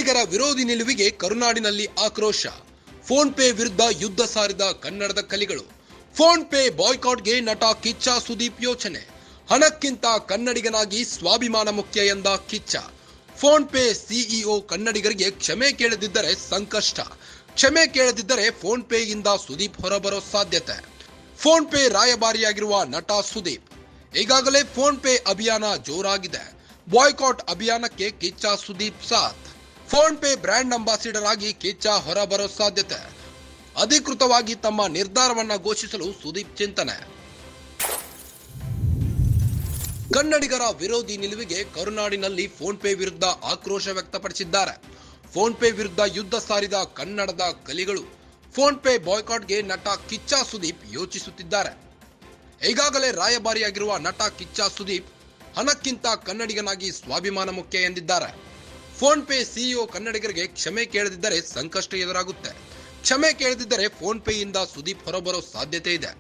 ಕನ್ನಡಿಗರ ವಿರೋಧಿ ನಿಲುವಿಗೆ ಕರುನಾಡಿನಲ್ಲಿ ಆಕ್ರೋಶ. ಫೋನ್ ಪೇ ವಿರುದ್ಧ ಯುದ್ಧ ಸಾರಿದ ಕನ್ನಡದ ಕಲಿಗಳು. ಫೋನ್ ಪೇ ಬಾಯ್ಕಾಟ್ಗೆ ನಟ ಕಿಚ್ಚ ಸುದೀಪ್ ಯೋಚನೆ. ಹಣಕ್ಕಿಂತ ಕನ್ನಡಿಗನಾಗಿ ಸ್ವಾಭಿಮಾನ ಮುಖ್ಯ ಎಂದ ಕಿಚ್ಚ. ಫೋನ್ ಪೇ ಸಿಇಒ ಕನ್ನಡಿಗರಿಗೆ ಕ್ಷಮೆ ಕೇಳದಿದ್ದರೆ ಸಂಕಷ್ಟ. ಕ್ಷಮೆ ಕೇಳದಿದ್ದರೆ ಫೋನ್ ಪೇಯಿಂದ ಸುದೀಪ್ ಹೊರಬರೋ ಸಾಧ್ಯತೆ. ಫೋನ್ ಪೇ ರಾಯಭಾರಿಯಾಗಿರುವ ನಟ ಸುದೀಪ್. ಈಗಾಗಲೇ ಫೋನ್ ಪೇ ಅಭಿಯಾನ ಜೋರಾಗಿದೆ. ಬಾಯ್ಕಾಟ್ ಅಭಿಯಾನಕ್ಕೆ ಕಿಚ್ಚ ಸುದೀಪ್ ಸಾಥ್. ಫೋನ್ ಪೇ ಬ್ರ್ಯಾಂಡ್ ಅಂಬಾಸಿಡರ್ ಆಗಿ ಕಿಚ್ಚ ಹೊರಬರೋ ಸಾಧ್ಯತೆ. ಅಧಿಕೃತವಾಗಿ ತಮ್ಮ ನಿರ್ಧಾರವನ್ನ ಘೋಷಿಸಲು ಸುದೀಪ್ ಚಿಂತನೆ. ಕನ್ನಡಿಗರ ವಿರೋಧಿ ನಿಲುವಿಗೆ ಕರುನಾಡಿನಲ್ಲಿ ಫೋನ್ ಪೇ ವಿರುದ್ಧ ಆಕ್ರೋಶ ವ್ಯಕ್ತಪಡಿಸಿದ್ದಾರೆ. ಫೋನ್ ಪೇ ವಿರುದ್ಧ ಯುದ್ಧ ಸಾರಿದ ಕನ್ನಡದ ಕಲಿಗಳು. ಫೋನ್ ಪೇ ಬಾಯ್ಕಾಟ್ಗೆ ನಟ ಕಿಚ್ಚ ಸುದೀಪ್ ಯೋಚಿಸುತ್ತಿದ್ದಾರೆ. ಈಗಾಗಲೇ ರಾಯಭಾರಿಯಾಗಿರುವ ನಟ ಕಿಚ್ಚ ಸುದೀಪ್ ಹಣಕ್ಕಿಂತ ಕನ್ನಡಿಗನಾಗಿ ಸ್ವಾಭಿಮಾನ ಮುಖ್ಯ ಎಂದಿದ್ದಾರೆ. ಫೋನ್ ಪೇ ಸಿಇಒ ಕನ್ನಡಿಗರಿಗೆ ಕ್ಷಮೆ ಕೇಳದಿದ್ದರೆ ಸಂಕಷ್ಟ ಎದುರಾಗುತ್ತೆ. ಕ್ಷಮೆ ಕೇಳದಿದ್ದರೆ ಫೋನ್ ಪೇಯಿಂದ ಸುದೀಪ್ ಹೊರಬರೋ ಸಾಧ್ಯತೆ ಇದೆ.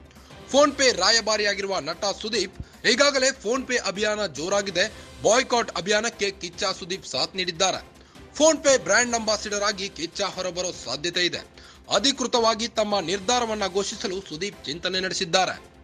ಫೋನ್ ಪೇ ರಾಯಭಾರಿಯಾಗಿರುವ ನಟ ಸುದೀಪ್ ಈಗಾಗಲೇ ಫೋನ್ ಪೇ ಅಭಿಯಾನ ಜೋರಾಗಿದೆ. ಬಾಯ್ಕಾಟ್ ಅಭಿಯಾನಕ್ಕೆ ಕಿಚ್ಚ ಸುದೀಪ್ ಸಾಥ್ ನೀಡಿದ್ದಾರೆ. ಫೋನ್ ಪೇ ಬ್ರ್ಯಾಂಡ್ ಅಂಬಾಸಿಡರ್ ಆಗಿ ಕಿಚ್ಚ ಹೊರಬರೋ ಸಾಧ್ಯತೆ ಇದೆ. ಅಧಿಕೃತವಾಗಿ ತಮ್ಮ ನಿರ್ಧಾರವನ್ನ ಘೋಷಿಸಲು ಸುದೀಪ್ ಚಿಂತನೆ ನಡೆಸಿದ್ದಾರೆ.